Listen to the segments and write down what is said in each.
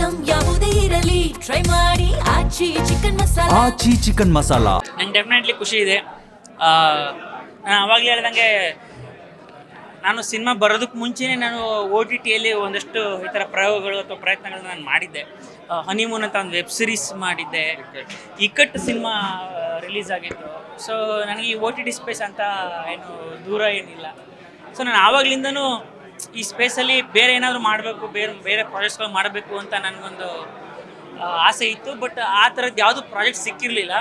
Item ಯಾವುದೇ ಇರಲಿ try ಮಾಡಿ ಆಚಿ ಚಿಕನ್ ಮಸಾಲಾ. ಆಚಿ ಚಿಕನ್ ಮಸಾಲಾ ನಂಗೆ ಡೆಫಿನೆಟ್ಲಿ ಖುಷಿ ಇದೆ. ನಾನು ಆವಾಗಲೇ ಹೇಳ್ದಂಗೆ ನಾನು ಸಿನಿಮಾ ಬರೋದಕ್ಕೆ ಮುಂಚೆನೇ ನಾನು OTTಯಲ್ಲಿ ಒಂದಷ್ಟು ಈ ಥರ ಪ್ರಯೋಗಗಳು ಅಥವಾ ಪ್ರಯತ್ನಗಳನ್ನ ನಾನು ಮಾಡಿದ್ದೆ. ಹನಿಮೂನ್ ಅಂತ ಒಂದು ವೆಬ್ ಸೀರೀಸ್ ಮಾಡಿದ್ದೆ. ಇಕ್ಕಟ್ ಸಿನಿಮಾ ರಿಲೀಸ್ ಆಗಿತ್ತು. ಸೊ ನನಗೆ ಈ OTT ಸ್ಪೇಸ್ ಅಂತ ಏನು ದೂರ ಏನಿಲ್ಲ. ಸೊ ನಾನು ಆವಾಗಲಿಂದನೂ ಈ ಸ್ಪೇಸಲ್ಲಿ ಬೇರೆ ಏನಾದರೂ ಮಾಡಬೇಕು, ಬೇರೆ ಪ್ರಾಜೆಕ್ಟ್ಸ್ಗಳು ಮಾಡಬೇಕು ಅಂತ ನನಗೊಂದು ಆಸೆ ಇತ್ತು. ಬಟ್ ಆ ಥರದ್ದು ಯಾವುದೂ ಪ್ರಾಜೆಕ್ಟ್ ಸಿಕ್ಕಿರಲಿಲ್ಲ.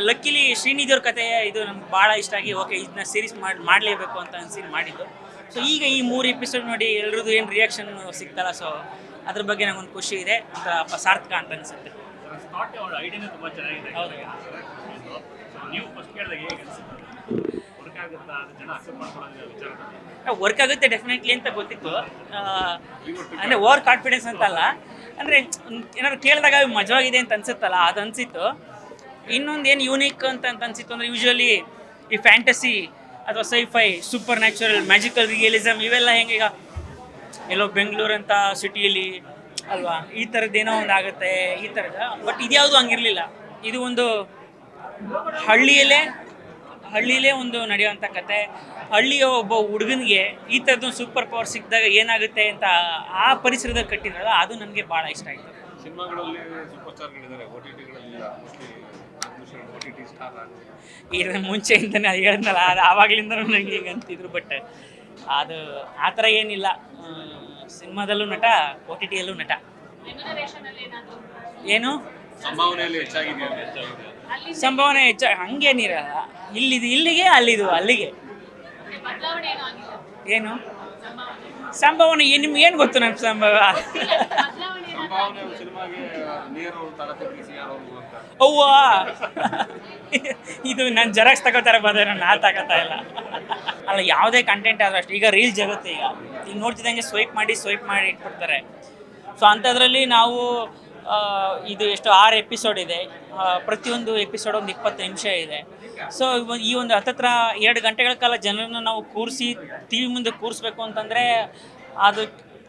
ಲಕ್ಕಿಲಿ ಶ್ರೀನಿಧಿಯವ್ರ ಕತೆ ಇದು ನಮ್ಗೆ ಭಾಳ ಇಷ್ಟ ಆಗಿ ಓಕೆ ಇದನ್ನ ಸೀರೀಸ್ ಮಾಡಲೇಬೇಕು ಅಂತ ಅನಿಸಿ ಮಾಡಿದ್ದು. ಸೊ ಈಗ ಈ 3 ಎಪಿಸೋಡ್ ನೋಡಿ ಎಲ್ರದ್ದು ಏನು ರಿಯಾಕ್ಷನ್ ಸಿಗ್ತಲ್ಲ, ಸೊ ಅದ್ರ ಬಗ್ಗೆ ನನಗೊಂದು ಖುಷಿ ಇದೆ. ಅಂತ ಸಾರ್ಥಕ ಅಂತ ಅನಿಸುತ್ತೆ. ಹೌದು, ವರ್ಕ್ ಆಗುತ್ತೆ ಡೆಫಿನೆಟ್ಲಿ ಅಂತ ಗೊತ್ತಿತ್ತು. ಅಂದರೆ ಓವರ್ ಕಾನ್ಫಿಡೆನ್ಸ್ ಅಂತಲ್ಲ, ಅಂದರೆ ಏನಾದ್ರು ಕೇಳಿದಾಗ ಮಜವಾಗಿದೆ ಅಂತ ಅನ್ಸುತ್ತಲ್ಲ, ಅದು ಅನಿಸಿತ್ತು. ಇನ್ನೊಂದು ಏನು ಯೂನಿಕ್ ಅಂತ ಅನಿಸಿತ್ತು ಅಂದರೆ ಯೂಶ್ವಲಿ ಈ ಫ್ಯಾಂಟಸಿ ಅಥವಾ sci-fi, super natural, magical realism ಇವೆಲ್ಲ ಹೆಂಗೆ ಈಗ ಎಲ್ಲೋ ಬೆಂಗಳೂರು ಅಂತ ಸಿಟಿಯಲ್ಲಿ ಅಲ್ವಾ, ಈ ಥರದ್ದೇನೋ ಒಂದು ಆಗುತ್ತೆ ಈ ಥರದ. ಬಟ್ ಇದ್ಯಾವುದು ಹಂಗಿರಲಿಲ್ಲ. ಇದು ಒಂದು ಹಳ್ಳಿಯಲ್ಲೇ ಒಂದು ನಡೆಯುವಂಥ ಕತೆ. ಹಳ್ಳಿಯ ಒಬ್ಬ ಹುಡುಗನಿಗೆ ಈ ಥರದ್ದೊಂದು ಸೂಪರ್ ಪವರ್ ಸಿಕ್ಕಿದಾಗ ಏನಾಗುತ್ತೆ ಅಂತ ಆ ಪರಿಸರದಲ್ಲಿ ಕಟ್ಟಿದ್ರಲ್ಲ, ಅದು ನನಗೆ ಭಾಳ ಇಷ್ಟ ಆಯಿತು. ಸಿನಿಮಾಗಳಲ್ಲಿ ಸೂಪರ್ ಸ್ಟಾರ್ಗಳಿದ್ದಾರೆ, ಇದರ ಮುಂಚೆಯಿಂದನೇ ಅದು ಹೇಳಿದ್ನಲ್ಲ, ಅದು ಆವಾಗಲಿಂದನೂ ನನಗೆ ಈಗ ಅಂತಿದ್ರು. ಬಟ್ ಅದು ಆ ಥರ ಏನಿಲ್ಲ. ಸಿನಿಮಾದಲ್ಲೂ ನಟ, OTTಯಲ್ಲೂ ನಟ. ಏನು ಸಂಭಾವನೆ ಹೆಚ್ಚಾಗಿ ಹಂಗೇನಿರಲ್ಲ. ಇಲ್ಲಿಗೆ ಅಲ್ಲಿಗೆ ಏನು ಸಂಭಾವನೆ ನಿಮ್ಗೆ ಏನು ಗೊತ್ತು? ನನ್ನ ಅವ್ವ ಇದು ನಾನು ಜೆರಾಕ್ಸ್ ತಗೋತಾರೆ ಬಂದರೆ ನಾ ತಗೋತಾ ಇಲ್ಲ. ಅಲ್ಲ, ಯಾವುದೇ ಕಂಟೆಂಟ್ ಆದರೂ ಅಷ್ಟೇ. ಈಗ ರೀಲ್ ಜಗತ್ತು ಈಗ ನೋಡ್ತಿದ್ದಂಗೆ ಸ್ವೈಪ್ ಮಾಡಿ ಇಟ್ಬಿಡ್ತಾರೆ. ಸೊ ಅಂಥದ್ರಲ್ಲಿ ನಾವು ಇದು ಎಷ್ಟು 6 ಎಪಿಸೋಡ್ ಇದೆ. ಪ್ರತಿಯೊಂದು ಎಪಿಸೋಡ್ ಒಂದು 20 ನಿಮಿಷ ಇದೆ. ಸೊ ಈ ಒಂದು ಹತ್ತತ್ರ 2 ಗಂಟೆಗಳ ಕಾಲ ಜನರನ್ನು ನಾವು ಕೂರಿಸಿ TV ಮುಂದೆ ಕೂರಿಸ್ಬೇಕು ಅಂತಂದರೆ ಅದು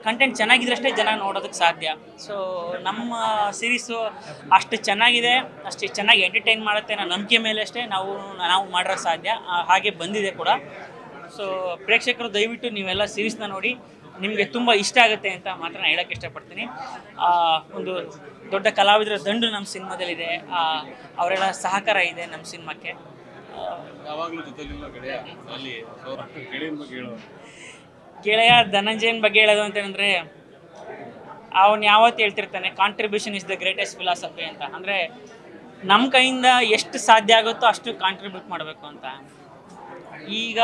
ಕಂಟೆಂಟ್ ಚೆನ್ನಾಗಿದ್ರಷ್ಟೇ ಜನ ನೋಡೋದಕ್ಕೆ ಸಾಧ್ಯ. ಸೊ ನಮ್ಮ ಸೀರೀಸು ಅಷ್ಟು ಚೆನ್ನಾಗಿದೆ, ಅಷ್ಟು ಚೆನ್ನಾಗಿ ಎಂಟರ್ಟೈನ್ ಮಾಡುತ್ತೆ ಅನ್ನೋ ನಂಬಿಕೆ ಮೇಲೆ ಅಷ್ಟೇ ನಾವು ಮಾಡೋಕ್ಕೆ ಸಾಧ್ಯ. ಹಾಗೆ ಬಂದಿದೆ ಕೂಡ. ಸೊ ಪ್ರೇಕ್ಷಕರು ದಯವಿಟ್ಟು ನೀವೆಲ್ಲ ಸೀರೀಸ್ನ ನೋಡಿ, ನಿಮಗೆ ತುಂಬ ಇಷ್ಟ ಆಗುತ್ತೆ ಅಂತ ಮಾತ್ರ ನಾನು ಹೇಳೋಕ್ಕೆ ಇಷ್ಟಪಡ್ತೀನಿ. ಒಂದು ದೊಡ್ಡ ಕಲಾವಿದರ ದಂಡು ನಮ್ಮ ಸಿನಿಮಾದಲ್ಲಿದೆ. ಅವರೆಲ್ಲ ಸಹಕಾರ ಇದೆ ನಮ್ಮ ಸಿನಿಮಾಕ್ಕೆ. ಗೆಳೆಯ ಧನಂಜಯನ ಬಗ್ಗೆ ಹೇಳೋದು ಅಂತಂದರೆ, ಅವನು ಯಾವತ್ತು ಹೇಳ್ತಿರ್ತಾನೆ contribution is the greatest philosophy ಅಂತ. ಅಂದರೆ ನಮ್ಮ ಕೈಯಿಂದ ಎಷ್ಟು ಸಾಧ್ಯ ಆಗುತ್ತೋ ಅಷ್ಟು ಕಾಂಟ್ರಿಬ್ಯೂಟ್ ಮಾಡಬೇಕು ಅಂತ. ಈಗ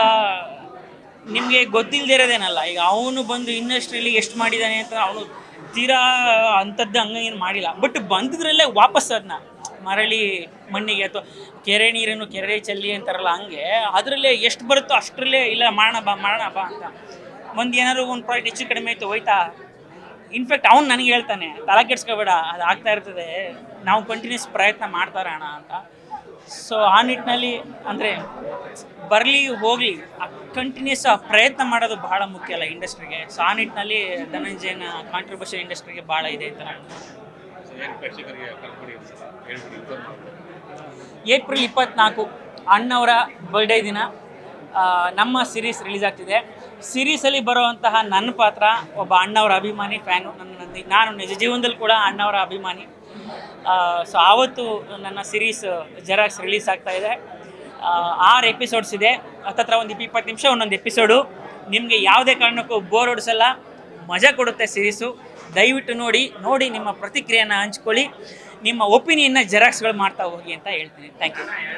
ನಿಮಗೆ ಗೊತ್ತಿಲ್ಲದೆ ಇರೋದೇನಲ್ಲ, ಈಗ ಅವನು ಬಂದು ಇಂಡಸ್ಟ್ರಿಯಲ್ಲಿ ಎಷ್ಟು ಮಾಡಿದ್ದಾನೆ ಅಂತ ಅವನು ತೀರಾ ಅಂಥದ್ದು ಹಂಗೇನು ಮಾಡಿಲ್ಲ. ಬಟ್ ಬಂದಿದ್ರಲ್ಲೇ ವಾಪಸ್ ಅದನ್ನ ಮರಳಿ ಮಣ್ಣಿಗೆ ಅಥವಾ ಕೆರೆ ನೀರನ್ನು ಕೆರೆ ಚೆಲ್ಲಿ ಅಂತಾರಲ್ಲ, ಹಂಗೆ ಅದರಲ್ಲೇ ಎಷ್ಟು ಬರುತ್ತೋ ಅಷ್ಟರಲ್ಲೇ ಇಲ್ಲ ಮಾಡೋಣ ಬಾ ಅಂತ. ಒಂದು ಏನಾದ್ರು ಒಂದು ಪ್ರಾಜೆಕ್ಟ್ ಹೆಚ್ಚು ಕಡಿಮೆ ಆಯಿತು ಹೋಯ್ತಾ. ಇನ್ಫ್ಯಾಕ್ಟ್ ಅವ್ನು ನನಗೆ ಹೇಳ್ತಾನೆ, ತಲೆ ಕೆಡ್ಸ್ಕೊಬೇಡ, ಅದು ಆಗ್ತಾ ಇರ್ತದೆ, ನಾವು ಕಂಟಿನ್ಯೂಸ್ ಪ್ರಯತ್ನ ಮಾಡ್ತಾರಣ ಅಂತ. ಸೊ ಆ ನಿಟ್ಟಿನಲ್ಲಿ ಅಂದರೆ ಬರಲಿ ಹೋಗಲಿ ಕಂಟಿನ್ಯೂಸ್ ಪ್ರಯತ್ನ ಮಾಡೋದು ಭಾಳ ಮುಖ್ಯ ಅಲ್ಲ ಇಂಡಸ್ಟ್ರಿಗೆ. ಸೊ ಆ ನಿಟ್ಟಿನಲ್ಲಿ ಧನಂಜಯನ ಕಾಂಟ್ರಿಬ್ಯೂಷನ್ ಇಂಡಸ್ಟ್ರಿಗೆ ಭಾಳ ಇದೆ ಅಂತ ನಾನು. ಏಪ್ರಿಲ್ 24 ಅಣ್ಣವರ ಬರ್ಡೇ ದಿನ ನಮ್ಮ ಸೀರೀಸ್ ರಿಲೀಸ್ ಆಗ್ತಿದೆ. ಸೀರೀಸಲ್ಲಿ ಬರುವಂತಹ ನನ್ನ ಪಾತ್ರ ಒಬ್ಬ ಅಣ್ಣವರ ಅಭಿಮಾನಿ, ಫ್ಯಾನು. ನಾನು ನಿಜ ಜೀವನದಲ್ಲಿ ಕೂಡ ಅಣ್ಣವರ ಅಭಿಮಾನಿ. ಸೊ ಆವತ್ತು ನನ್ನ ಸೀರೀಸ್ ಜೆರಾಕ್ಸ್ ರಿಲೀಸ್ ಆಗ್ತಾಯಿದೆ. 6 ಎಪಿಸೋಡ್ಸ್ ಇದೆ. ಹತ್ತತ್ರ ಒಂದು 20 ನಿಮಿಷ ಒಂದೊಂದು ಎಪಿಸೋಡು. ನಿಮಗೆ ಯಾವುದೇ ಕಾರಣಕ್ಕೂ ಬೋರ್ ಹೊಡಿಸಲ್ಲ, ಮಜಾ ಕೊಡುತ್ತೆ ಸೀರೀಸು. ದಯವಿಟ್ಟು ನೋಡಿ ನಿಮ್ಮ ಪ್ರತಿಕ್ರಿಯೆಯನ್ನು ಹಂಚ್ಕೊಳ್ಳಿ. ನಿಮ್ಮ ಒಪಿನಿಯನ್ನ ಜೆರಾಕ್ಸ್ಗಳು ಮಾಡ್ತಾ ಹೋಗಿ ಅಂತ ಹೇಳ್ತೀನಿ. Thank you.